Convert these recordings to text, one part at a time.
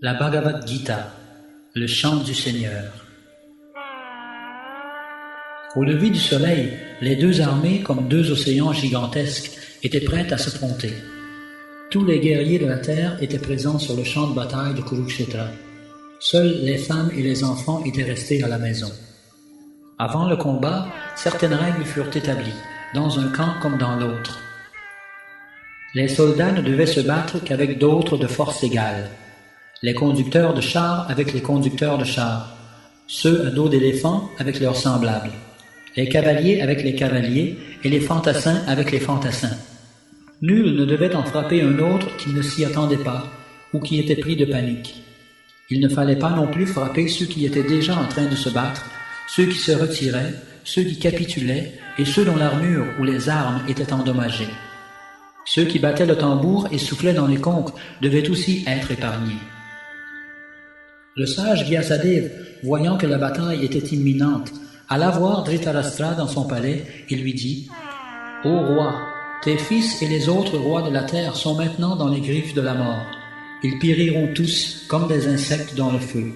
La Bhagavad Gita, le chant du Seigneur. Au lever du soleil, les deux armées, comme deux océans gigantesques, étaient prêtes à s'affronter. Tous les guerriers de la terre étaient présents sur le champ de bataille de Kurukshetra. Seules les femmes et les enfants étaient restés à la maison. Avant le combat, certaines règles furent établies, dans un camp comme dans l'autre. Les soldats ne devaient se battre qu'avec d'autres de force égale. Les conducteurs de chars avec les conducteurs de chars, ceux à dos d'éléphant avec leurs semblables, les cavaliers avec les cavaliers et les fantassins avec les fantassins. Nul ne devait en frapper un autre qui ne s'y attendait pas ou qui était pris de panique. Il ne fallait pas non plus frapper ceux qui étaient déjà en train de se battre, ceux qui se retiraient, ceux qui capitulaient et ceux dont l'armure ou les armes étaient endommagées. Ceux qui battaient le tambour et soufflaient dans les conques devaient aussi être épargnés. Le sage Vyasadeva, voyant que la bataille était imminente, alla voir Dhritarashtra dans son palais et lui dit « Ô roi, tes fils et les autres rois de la terre sont maintenant dans les griffes de la mort. Ils périront tous comme des insectes dans le feu.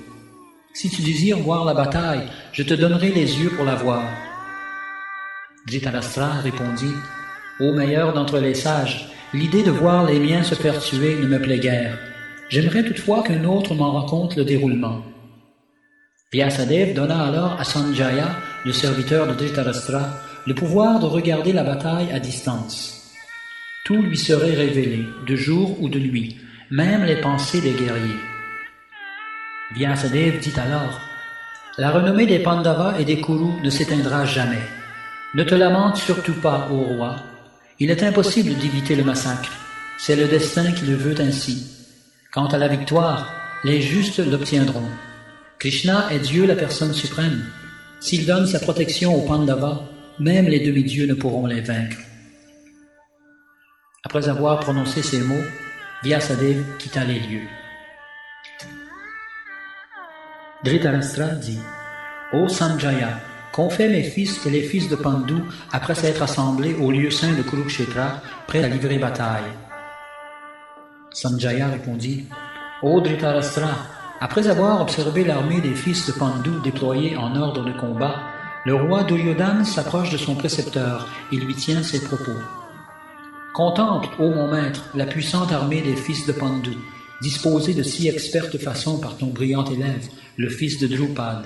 Si tu désires voir la bataille, je te donnerai les yeux pour la voir. » Dhritarashtra répondit « Ô meilleur d'entre les sages, l'idée de voir les miens se faire tuer ne me plaît guère. J'aimerais toutefois qu'un autre m'en raconte le déroulement. » Vyasadeva donna alors à Sanjaya, le serviteur de Dhritarashtra, le pouvoir de regarder la bataille à distance. Tout lui serait révélé, de jour ou de nuit, même les pensées des guerriers. Vyasadeva dit alors « La renommée des Pandavas et des Kurus ne s'éteindra jamais. Ne te lamente surtout pas, ô roi. Il est impossible d'éviter le massacre. C'est le destin qui le veut ainsi. Quant à la victoire, les justes l'obtiendront. Krishna est Dieu la personne suprême. S'il donne sa protection aux Pandavas, même les demi-dieux ne pourront les vaincre. » Après avoir prononcé ces mots, Vyasadeva quitta les lieux. Dhritarashtra dit « Ô Sanjaya, qu'ont fait mes fils et les fils de Pandu après s'être assemblés au lieu saint de Kurukshetra, prêts à livrer bataille ?» Sanjaya répondit « Ô Dhritarashtra, après avoir observé l'armée des fils de Pandu déployée en ordre de combat, le roi Duryodhana s'approche de son précepteur et lui tient ces propos. Contemple, ô mon maître, la puissante armée des fils de Pandu, disposée de si experte façon par ton brillant élève, le fils de Drupad.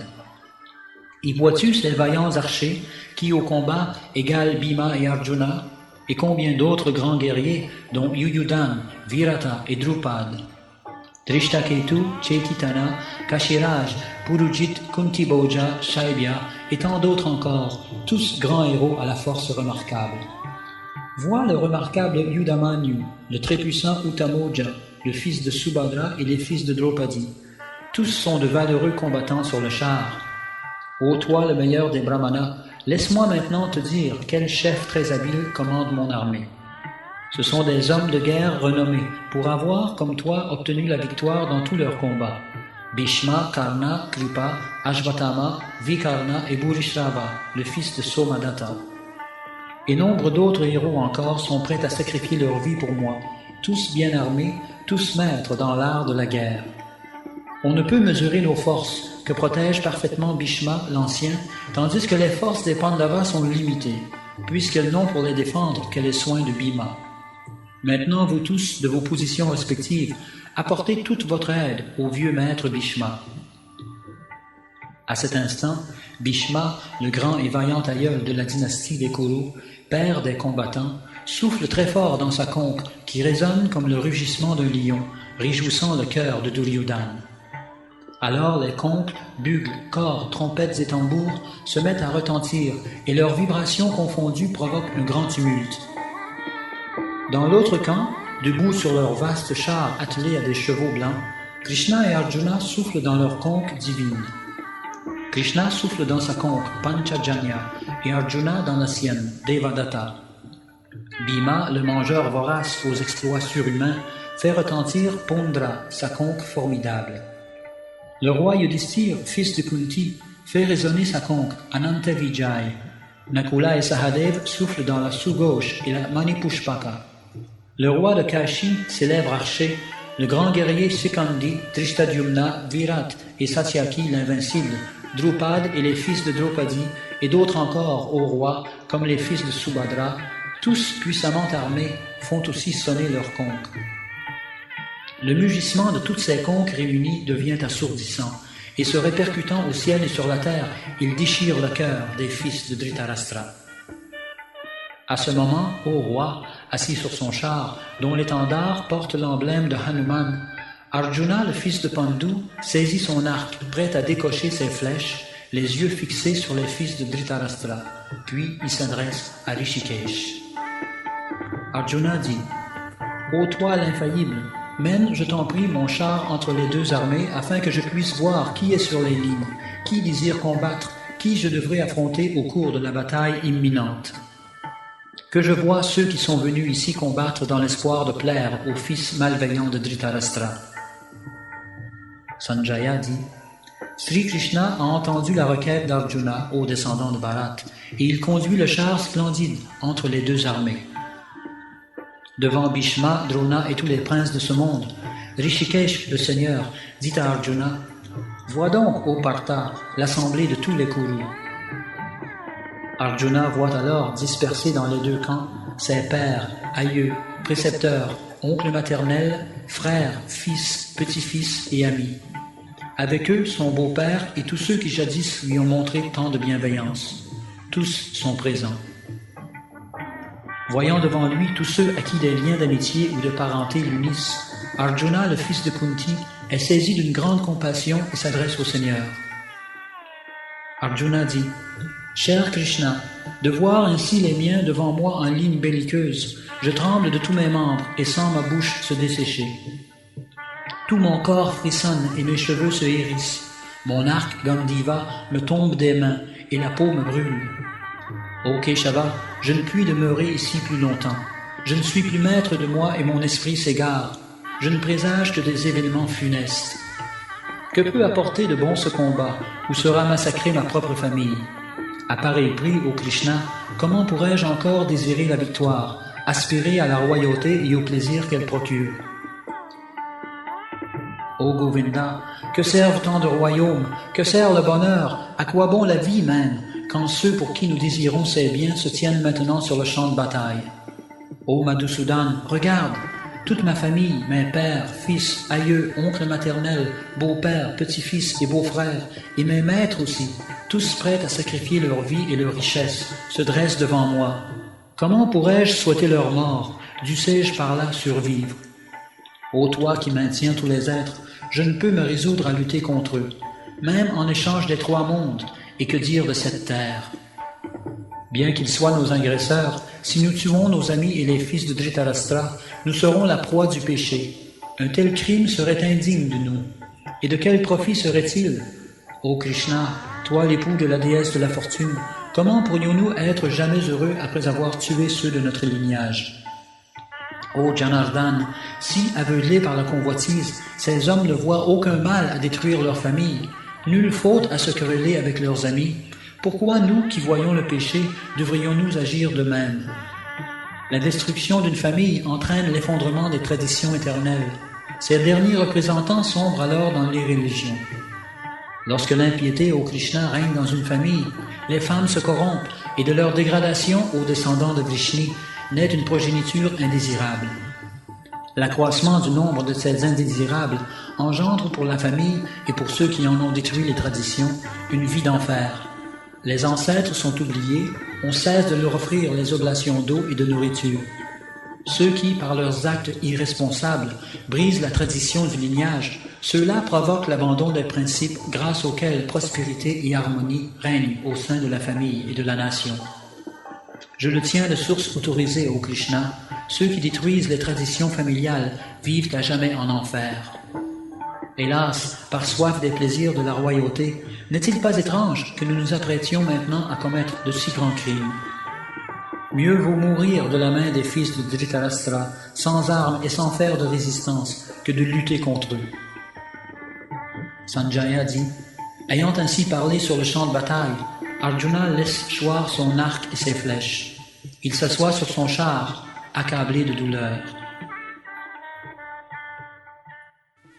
Y vois-tu ces vaillants archers qui, au combat, égalent Bhima et Arjuna, et combien d'autres grands guerriers, dont Yuyudhan, Virata et Drupad, Drishtaketu, Chetitana, Kashiraj, Purujit, Kuntiboja, Shaibya et tant d'autres encore, tous grands héros à la force remarquable. Vois le remarquable Yudamanyu, le très puissant Uttamoja, le fils de Subhadra et les fils de Draupadi. Tous sont de valeureux combattants sur le char. Ô toi, le meilleur des brahmanas, laisse-moi maintenant te dire quel chef très habile commande mon armée. Ce sont des hommes de guerre renommés pour avoir, comme toi, obtenu la victoire dans tous leurs combats. Bhishma, Karna, Kripa, Ashvatthama, Vikarna et Bhurishrava, le fils de Somadatta. Et nombre d'autres héros encore sont prêts à sacrifier leur vie pour moi, tous bien armés, tous maîtres dans l'art de la guerre. On ne peut mesurer nos forces, que protège parfaitement Bhishma, l'ancien, tandis que les forces des Pandavas sont limitées, puisqu'elles n'ont pour les défendre que les soins de Bhima. Maintenant, vous tous, de vos positions respectives, apportez toute votre aide au vieux maître Bhishma. » À cet instant, Bhishma, le grand et vaillant aïeul de la dynastie des Kurus, père des combattants, souffle très fort dans sa conque qui résonne comme le rugissement d'un lion, réjouissant le cœur de Duryodhana. Alors les conques, bugles, cors, trompettes et tambours se mettent à retentir et leurs vibrations confondues provoquent un grand tumulte. Dans l'autre camp, debout sur leurs vastes chars attelés à des chevaux blancs, Krishna et Arjuna soufflent dans leur conque divine. Krishna souffle dans sa conque Panchajanya et Arjuna dans la sienne Devadatta. Bhima, le mangeur vorace aux exploits surhumains, fait retentir Pondra, sa conque formidable. Le roi Yudhishthira, fils de Kunti, fait résonner sa conque Ananta Vijay. Nakula et Sahadev soufflent dans la sous-gauche et la Manipushpaka. Le roi de Kashi, célèbre archer, le grand guerrier Sikandi, Drishtadyumna, Virat et Satyaki l'invincible, Drupad et les fils de Draupadi, et d'autres encore au roi, comme les fils de Subhadra, tous puissamment armés, font aussi sonner leurs conques. Le mugissement de toutes ces conques réunies devient assourdissant, et se répercutant au ciel et sur la terre, il déchire le cœur des fils de Dhritarashtra. À ce moment, ô roi, assis sur son char, dont l'étendard porte l'emblème de Hanuman, Arjuna, le fils de Pandu, saisit son arc, prêt à décocher ses flèches, les yeux fixés sur les fils de Dhritarashtra, puis il s'adresse à Rishikesh. Arjuna dit, « Ô toi l'infaillible, mène, je t'en prie, mon char entre les deux armées, afin que je puisse voir qui est sur les lignes, qui désire combattre, qui je devrais affronter au cours de la bataille imminente. Que je vois ceux qui sont venus ici combattre dans l'espoir de plaire aux fils malveillants de Dhritarashtra. » Sanjaya dit, Sri Krishna a entendu la requête d'Arjuna, ô descendant de Bharat, et il conduit le char splendide entre les deux armées. Devant Bhishma, Drona et tous les princes de ce monde, Rishikesh, le Seigneur, dit à Arjuna, « Vois donc, ô Partha, l'assemblée de tous les Kurus. » Arjuna voit alors dispersés dans les deux camps ses pères, aïeux, précepteurs, oncles maternels, frères, fils, petits-fils et amis. Avec eux, son beau-père et tous ceux qui jadis lui ont montré tant de bienveillance. Tous sont présents. Voyant devant lui tous ceux à qui des liens d'amitié ou de parenté l'unissent, Arjuna, le fils de Kunti, est saisi d'une grande compassion et s'adresse au Seigneur. Arjuna dit, « Cher Krishna, de voir ainsi les miens devant moi en ligne belliqueuse, je tremble de tous mes membres et sens ma bouche se dessécher. Tout mon corps frissonne et mes cheveux se hérissent. Mon arc Gandiva me tombe des mains et la peau me brûle. Ô Keshava, je ne puis demeurer ici plus longtemps. Je ne suis plus maître de moi et mon esprit s'égare. Je ne présage que des événements funestes. Que peut apporter de bon ce combat, où sera massacrée ma propre famille? À pareil prix, ô Krishna, comment pourrais-je encore désirer la victoire, aspirer à la royauté et au plaisir qu'elle procure? Ô Govinda, que servent tant de royaumes, que sert le bonheur, à quoi bon la vie même, quand ceux pour qui nous désirons ces biens se tiennent maintenant sur le champ de bataille? Ô Madhusudan, regarde, toute ma famille, mes pères, fils, aïeux, oncles maternels, beaux-pères, petits-fils et beaux-frères, et mes maîtres aussi, tous prêts à sacrifier leur vie et leur richesse, se dressent devant moi. Comment pourrais-je souhaiter leur mort, dussé-je par là survivre? Ô toi qui maintiens tous les êtres, je ne peux me résoudre à lutter contre eux, même en échange des trois mondes, et que dire de cette terre? Bien qu'ils soient nos agresseurs, si nous tuons nos amis et les fils de Dhritarashtra, nous serons la proie du péché. Un tel crime serait indigne de nous. Et de quel profit serait-il? Ô Krishna, toi l'époux de la déesse de la fortune, comment pourrions-nous être jamais heureux après avoir tué ceux de notre lignage? Ô Janardhan, si, aveuglés par la convoitise, ces hommes ne voient aucun mal à détruire leur famille, nulle faute à se quereller avec leurs amis, pourquoi nous, qui voyons le péché, devrions-nous agir de même? La destruction d'une famille entraîne l'effondrement des traditions éternelles. Ces derniers représentants sombrent alors dans les religions. Lorsque l'impiété, ô Krishna, règne dans une famille, les femmes se corrompent, et de leur dégradation aux descendants de Vrishni naît une progéniture indésirable. L'accroissement du nombre de ces indésirables engendre pour la famille et pour ceux qui en ont détruit les traditions une vie d'enfer. Les ancêtres sont oubliés, on cesse de leur offrir les oblations d'eau et de nourriture. Ceux qui, par leurs actes irresponsables, brisent la tradition du lignage, ceux-là provoquent l'abandon des principes grâce auxquels prospérité et harmonie règnent au sein de la famille et de la nation. Je le tiens de source autorisée, ô Krishna, ceux qui détruisent les traditions familiales vivent à jamais en enfer. Hélas, par soif des plaisirs de la royauté, n'est-il pas étrange que nous nous apprêtions maintenant à commettre de si grands crimes? Mieux vaut mourir de la main des fils de Dhritarashtra, sans armes et sans faire de résistance, que de lutter contre eux. Sanjaya dit, ayant ainsi parlé sur le champ de bataille, Arjuna laisse choir son arc et ses flèches. Il s'assoit sur son char, accablé de douleur.